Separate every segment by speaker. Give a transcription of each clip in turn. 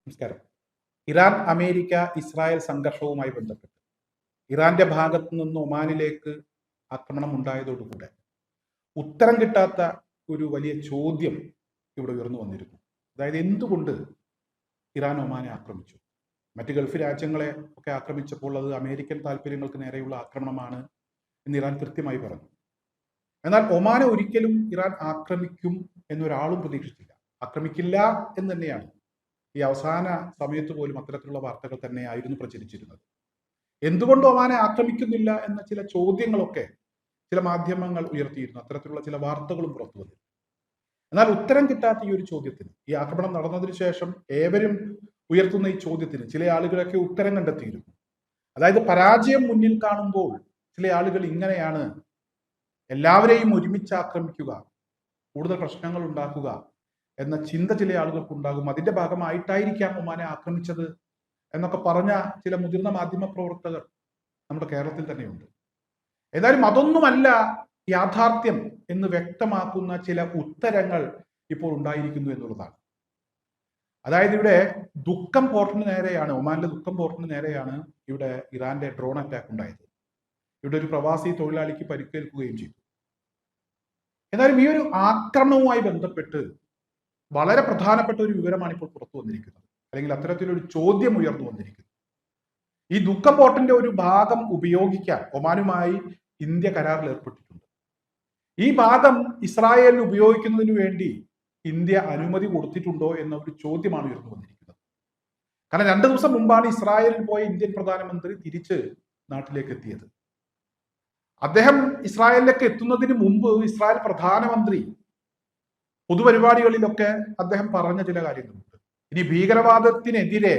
Speaker 1: നമസ്കാരം. Iran America Israel സംഘർഷവുമായി ബന്ധപ്പെട്ട് ഇറാന്റെ ഭാഗത്തു നിന്ന് ഒമാനിലേക്ക് ആക്രമണം ഉണ്ടായതോടുകൂടെ ഉത്തരം കിട്ടാത്ത ഒരു വലിയ ചോദ്യം ഇവിടെ ഉയർന്നു വന്നിരുന്നു. അതായത് എന്തുകൊണ്ട് ഇറാൻ ഒമാനെ ആക്രമിച്ചു? മറ്റ് ഗൾഫ് രാജ്യങ്ങളെ ഒക്കെ ആക്രമിച്ചപ്പോൾ അത് അമേരിക്കൻ താല്പര്യങ്ങൾക്ക് നേരെയുള്ള ആക്രമണമാണ് എന്ന് ഇറാൻ കൃത്യമായി പറഞ്ഞു. എന്നാൽ ഒമാനെ ഒരിക്കലും ഇറാൻ ആക്രമിക്കും എന്നൊരാളും പ്രതീക്ഷിച്ചില്ല. ആക്രമിക്കില്ല എന്ന് തന്നെയാണ് ഈ അവസാന സമയത്ത് പോലും അത്തരത്തിലുള്ള വാർത്തകൾ തന്നെയായിരുന്നു പ്രചരിച്ചിരുന്നത്. എന്തുകൊണ്ട് ഒമാനെ ആക്രമിക്കുന്നില്ല എന്ന ചില ചോദ്യങ്ങളൊക്കെ ചില മാധ്യമങ്ങൾ ഉയർത്തിയിരുന്നു. അത്തരത്തിലുള്ള ചില വാർത്തകളും പുറത്തു വന്നു. എന്നാൽ ഉത്തരം കിട്ടാത്ത ഈ ഒരു ചോദ്യത്തിന്, ഈ ആക്രമണം നടന്നതിന് ശേഷം ഏവരും ഉയർത്തുന്ന ഈ ചോദ്യത്തിന് ചില ആളുകളൊക്കെ ഉത്തരം കണ്ടെത്തിയിരുന്നു. അതായത് പരാജയം മുന്നിൽ കാണുമ്പോൾ ചില ആളുകൾ ഇങ്ങനെയാണ് എല്ലാവരെയും ഒരുമിച്ച് ആക്രമിക്കുക, കൂടുതൽ പ്രശ്നങ്ങൾ ഉണ്ടാക്കുക എന്ന ചിന്ത ചില ആളുകൾക്ക് ഉണ്ടാകും. അതിന്റെ ഭാഗമായിട്ടായിരിക്കാം ഒമാനെ ആക്രമിച്ചത് എന്നൊക്കെ പറഞ്ഞ ചില മുതിർന്ന മാധ്യമ പ്രവർത്തകർ നമ്മുടെ കേരളത്തിൽ തന്നെയുണ്ട്. ഏതായാലും അതൊന്നുമല്ല യാഥാർത്ഥ്യം എന്ന് വ്യക്തമാക്കുന്ന ചില ഉത്തരങ്ങൾ ഇപ്പോൾ ഉണ്ടായിരിക്കുന്നു എന്നുള്ളതാണ്. അതായത് ഇവിടെ ദുഃഖം പോർട്ടിന് നേരെയാണ്, ഒമാനിലെ ദുഃഖം പോർട്ടിന് നേരെയാണ് ഇവിടെ ഇറാന്റെ ഡ്രോൺ അറ്റാക്ക് ഉണ്ടായത്. ഇവിടെ ഒരു പ്രവാസി തൊഴിലാളിക്ക് പരിക്കേൽക്കുകയും ചെയ്തു. എന്നാലും ഈ ഒരു ആക്രമണവുമായി ബന്ധപ്പെട്ട് വളരെ പ്രധാനപ്പെട്ട ഒരു വിവരമാണ് ഇപ്പോൾ പുറത്തു വന്നിരിക്കുന്നത്, അല്ലെങ്കിൽ അത്തരത്തിലൊരു ചോദ്യം ഉയർന്നു വന്നിരിക്കുന്നു. ഈ ദുഃഖം പോർട്ടിന്റെ ഒരു ഭാഗം ഉപയോഗിക്കാൻ ഒമാനുമായി ഇന്ത്യ കരാറിൽ ഏർപ്പെട്ടിട്ടുണ്ട്. ഈ ഭാഗം ഇസ്രായേലിന് ഉപയോഗിക്കുന്നതിന് വേണ്ടി ഇന്ത്യ അനുമതി കൊടുത്തിട്ടുണ്ടോ എന്ന ഒരു ചോദ്യമാണ് ഉയർന്നു വന്നിരിക്കുന്നത്. കാരണം 2 ദിവസം മുമ്പാണ് ഇസ്രായേലിൽ പോയ ഇന്ത്യൻ പ്രധാനമന്ത്രി തിരിച്ച് നാട്ടിലേക്ക് എത്തിയത്. അദ്ദേഹം ഇസ്രായേലിലേക്ക് എത്തുന്നതിന് മുമ്പ് ഇസ്രായേൽ പ്രധാനമന്ത്രി പൊതുപരിപാടികളിലൊക്കെ അദ്ദേഹം പറഞ്ഞ ചില കാര്യങ്ങളുണ്ട്. ഇനി ഭീകരവാദത്തിനെതിരെ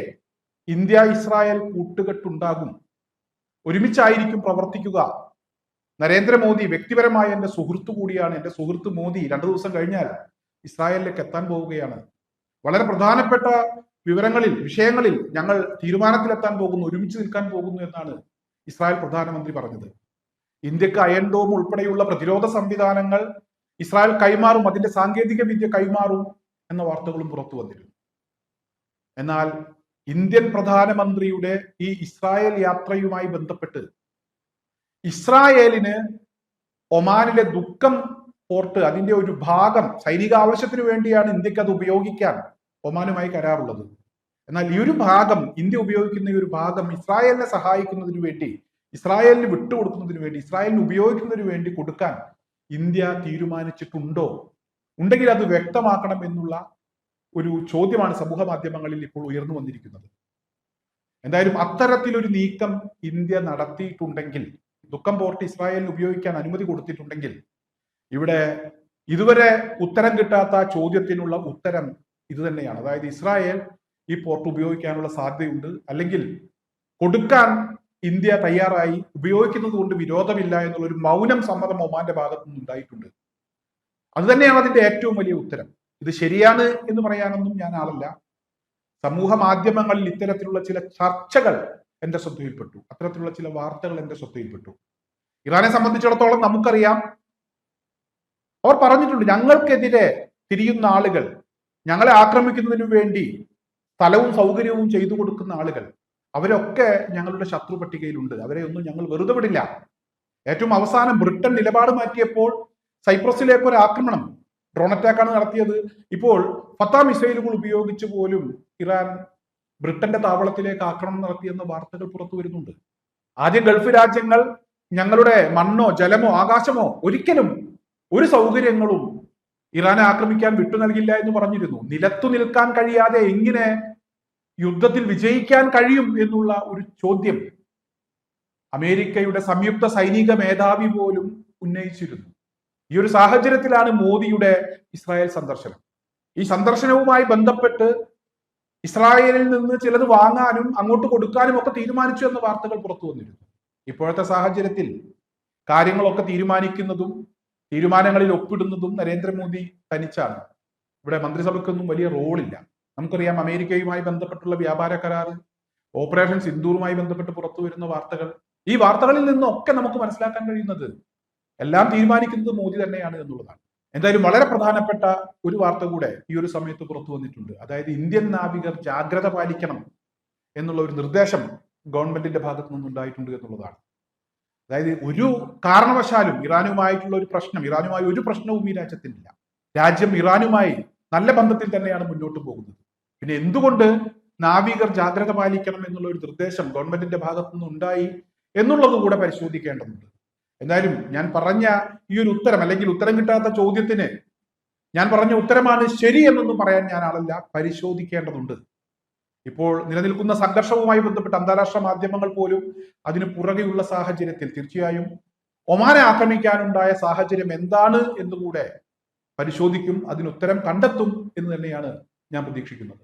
Speaker 1: ഇന്ത്യ ഇസ്രായേൽ കൂട്ടുകെട്ടുണ്ടാകും, ഒരുമിച്ചായിരിക്കും പ്രവർത്തിക്കുക. നരേന്ദ്രമോദി വ്യക്തിപരമായ എന്റെ സുഹൃത്തു കൂടിയാണ്. എന്റെ സുഹൃത്ത് മോദി 2 ദിവസം കഴിഞ്ഞാൽ ഇസ്രായേലിലേക്ക് എത്താൻ പോവുകയാണ്. വളരെ പ്രധാനപ്പെട്ട വിഷയങ്ങളിൽ ഞങ്ങൾ തീരുമാനത്തിലെത്താൻ പോകുന്നു, ഒരുമിച്ച് നിൽക്കാൻ പോകുന്നു എന്നാണ് ഇസ്രായേൽ പ്രധാനമന്ത്രി പറഞ്ഞത്. ഇന്ത്യക്ക് അയൺ ഡോം ഉൾപ്പെടെയുള്ള പ്രതിരോധ സംവിധാനങ്ങൾ ഇസ്രായേൽ കൈമാറും, അതിന്റെ സാങ്കേതിക വിദ്യ കൈമാറും എന്ന വാർത്തകളും പുറത്തു വന്നിരുന്നു. എന്നാൽ ഇന്ത്യൻ പ്രധാനമന്ത്രിയുടെ ഈ ഇസ്രായേൽ യാത്രയുമായി ബന്ധപ്പെട്ട് ഇസ്രായേലിന് ഒമാനിലെ ദുഃഖം പോർട്ട്, അതിന്റെ ഒരു ഭാഗം സൈനിക ആവശ്യത്തിന് വേണ്ടിയാണ് ഇന്ത്യക്ക് അത് ഉപയോഗിക്കാൻ ഒമാനുമായി കരാറുള്ളത്. എന്നാൽ ഈ ഒരു ഭാഗം, ഇന്ത്യ ഉപയോഗിക്കുന്ന ഈ ഒരു ഭാഗം ഇസ്രായേലിനെ സഹായിക്കുന്നതിന് വേണ്ടി, ഇസ്രായേലിന് വിട്ടുകൊടുക്കുന്നതിന് വേണ്ടി, ഇസ്രായേലിന് ഉപയോഗിക്കുന്നതിന് വേണ്ടി കൊടുക്കാൻ ഇന്ത്യ തീരുമാനിച്ചിട്ടുണ്ടോ? ഉണ്ടെങ്കിൽ അത് വ്യക്തമാക്കണം എന്നുള്ള ഒരു ചോദ്യമാണ് സമൂഹ മാധ്യമങ്ങളിൽ ഇപ്പോൾ ഉയർന്നു വന്നിരിക്കുന്നത്. എന്തായാലും അത്തരത്തിലൊരു നീക്കം ഇന്ത്യ നടത്തിയിട്ടുണ്ടെങ്കിൽ, ദുഃഖം പോർട്ട് ഇസ്രായേലിന് ഉപയോഗിക്കാൻ അനുമതി കൊടുത്തിട്ടുണ്ടെങ്കിൽ, ഇവിടെ ഇതുവരെ ഉത്തരം കിട്ടാത്ത ചോദ്യത്തിനുള്ള ഉത്തരം ഇത് തന്നെയാണ്. അതായത് ഇസ്രായേൽ ഈ പോർട്ട് ഉപയോഗിക്കാനുള്ള സാധ്യതയുണ്ട്, അല്ലെങ്കിൽ കൊടുക്കാൻ ഇന്ത്യ തയ്യാറായി, ഉപയോഗിക്കുന്നത് കൊണ്ട് വിരോധമില്ല എന്നുള്ള ഒരു മൗനം സമ്മതം ഒമാന്റെ ഭാഗത്തു നിന്ന് ഉണ്ടായിട്ടുണ്ട്. അത് തന്നെയാണ് അതിന്റെ ഏറ്റവും വലിയ ഉത്തരം. ഇത് ശരിയാണ് എന്ന് പറയാനൊന്നും ഞാൻ ആളല്ല. സമൂഹ മാധ്യമങ്ങളിൽ ഇത്തരത്തിലുള്ള ചില ചർച്ചകൾ എന്റെ ശ്രദ്ധയിൽപ്പെട്ടു, അത്തരത്തിലുള്ള ചില വാർത്തകൾ എന്റെ ശ്രദ്ധയിൽപ്പെട്ടു. ഇറാനെ സംബന്ധിച്ചിടത്തോളം നമുക്കറിയാം, അവർ പറഞ്ഞിട്ടുണ്ട്, ഞങ്ങൾക്കെതിരെ തിരിയുന്ന ആളുകൾ, ഞങ്ങളെ ആക്രമിക്കുന്നതിനു വേണ്ടി സ്ഥലവും സൗകര്യവും ചെയ്തു കൊടുക്കുന്ന ആളുകൾ, അവരൊക്കെ ഞങ്ങളുടെ ശത്രു പട്ടികയിലുണ്ട്, അവരെ ഒന്നും ഞങ്ങൾ വെറുതെ വിടില്ല. ഏറ്റവും അവസാനം ബ്രിട്ടൻ നിലപാട് മാറ്റിയപ്പോൾ സൈപ്രസിലേക്ക് ഒരു ആക്രമണം, ഡ്രോൺ അറ്റാക്കാണ് നടത്തിയത്. ഇപ്പോൾ ഫത്താ മിസൈലുകൾ ഉപയോഗിച്ച് പോലും ഇറാൻ ബ്രിട്ടന്റെ താവളത്തിലേക്ക് ആക്രമണം നടത്തിയെന്ന വാർത്തകൾ പുറത്തു വരുന്നുണ്ട്. ആദ്യം ഗൾഫ് രാജ്യങ്ങൾ ഞങ്ങളുടെ മണ്ണോ ജലമോ ആകാശമോ ഒരിക്കലും ഒരു സൗകര്യങ്ങളും ഇറാനെ ആക്രമിക്കാൻ വിട്ടു നൽകില്ല എന്ന് പറഞ്ഞിരുന്നു. നിലത്തു നിൽക്കാൻ കഴിയാതെ എങ്ങനെ യുദ്ധത്തിൽ വിജയിക്കാൻ കഴിയും എന്നുള്ള ഒരു ചോദ്യം അമേരിക്കയുടെ സംയുക്ത സൈനിക മേധാവി പോലും ഉന്നയിച്ചിരുന്നു. ഈ ഒരു സാഹചര്യത്തിലാണ് മോദിയുടെ ഇസ്രായേൽ സന്ദർശനം. ഈ സന്ദർശനവുമായി ബന്ധപ്പെട്ട് ഇസ്രായേലിൽ നിന്ന് ചിലത് വാങ്ങാനും അങ്ങോട്ട് കൊടുക്കാനും ഒക്കെ തീരുമാനിച്ചു എന്ന വാർത്തകൾ പുറത്തു വന്നിരുന്നു. ഇപ്പോഴത്തെ സാഹചര്യത്തിൽ കാര്യങ്ങളൊക്കെ തീരുമാനിക്കുന്നതും തീരുമാനങ്ങളിൽ ഒപ്പിടുന്നതും നരേന്ദ്രമോദി തനിച്ചാണ്. ഇവിടെ മന്ത്രിസഭയ്ക്കൊന്നും വലിയ റോളില്ല. നമുക്കറിയാം, അമേരിക്കയുമായി ബന്ധപ്പെട്ടുള്ള വ്യാപാര കരാർ, ഓപ്പറേഷൻ സിന്ദൂറുമായി ബന്ധപ്പെട്ട് പുറത്തു വരുന്ന വാർത്തകൾ, ഈ വാർത്തകളിൽ നിന്നൊക്കെ നമുക്ക് മനസ്സിലാക്കാൻ കഴിയുന്നത് എല്ലാം തീരുമാനിക്കുന്നത് മോദി തന്നെയാണ് എന്നുള്ളതാണ്. എന്തായാലും വളരെ പ്രധാനപ്പെട്ട ഒരു വാർത്ത കൂടെ ഈ ഒരു സമയത്ത് പുറത്തു വന്നിട്ടുണ്ട്. അതായത് ഇന്ത്യൻ നാവികർ ജാഗ്രത പാലിക്കണം എന്നുള്ള ഒരു നിർദ്ദേശം ഗവൺമെന്റിന്റെ ഭാഗത്തു നിന്നുണ്ടായിട്ടുണ്ട് എന്നുള്ളതാണ്. അതായത് ഒരു കാരണവശാലും ഇറാനുമായിട്ടുള്ള ഒരു പ്രശ്നം, ഇറാനുമായി ഒരു പ്രശ്നവും ഈ രാജ്യത്തിനില്ല. രാജ്യം ഇറാനുമായി നല്ല ബന്ധത്തിൽ തന്നെയാണ് മുന്നോട്ട് പോകുന്നത്. പിന്നെ എന്തുകൊണ്ട് നാവികർ ജാഗ്രത പാലിക്കണം എന്നുള്ള ഒരു നിർദ്ദേശം ഗവൺമെന്റിന്റെ ഭാഗത്തു നിന്ന് ഉണ്ടായി എന്നുള്ളത് കൂടെ പരിശോധിക്കേണ്ടതുണ്ട്. എന്തായാലും ഞാൻ പറഞ്ഞ ഈ ഒരു ഉത്തരം, അല്ലെങ്കിൽ ഉത്തരം കിട്ടാത്ത ചോദ്യത്തിന് ഞാൻ പറഞ്ഞ ഉത്തരമാണ് ശരി എന്നൊന്നും പറയാൻ ഞാൻ ആളല്ല, പരിശോധിക്കേണ്ടതുണ്ട്. ഇപ്പോൾ നിലനിൽക്കുന്ന സംഘർഷവുമായി ബന്ധപ്പെട്ട് അന്താരാഷ്ട്ര മാധ്യമങ്ങൾ പോലും അതിന് പുറകെയുള്ള സാഹചര്യത്തിൽ തീർച്ചയായും ഒമാനെ ആക്രമിക്കാനുണ്ടായ സാഹചര്യം എന്താണ് എന്നുകൂടെ പരിശോധിക്കും, അതിന് ഉത്തരം കണ്ടെത്തും എന്ന് തന്നെയാണ് ഞാൻ പ്രതീക്ഷിക്കുന്നത്.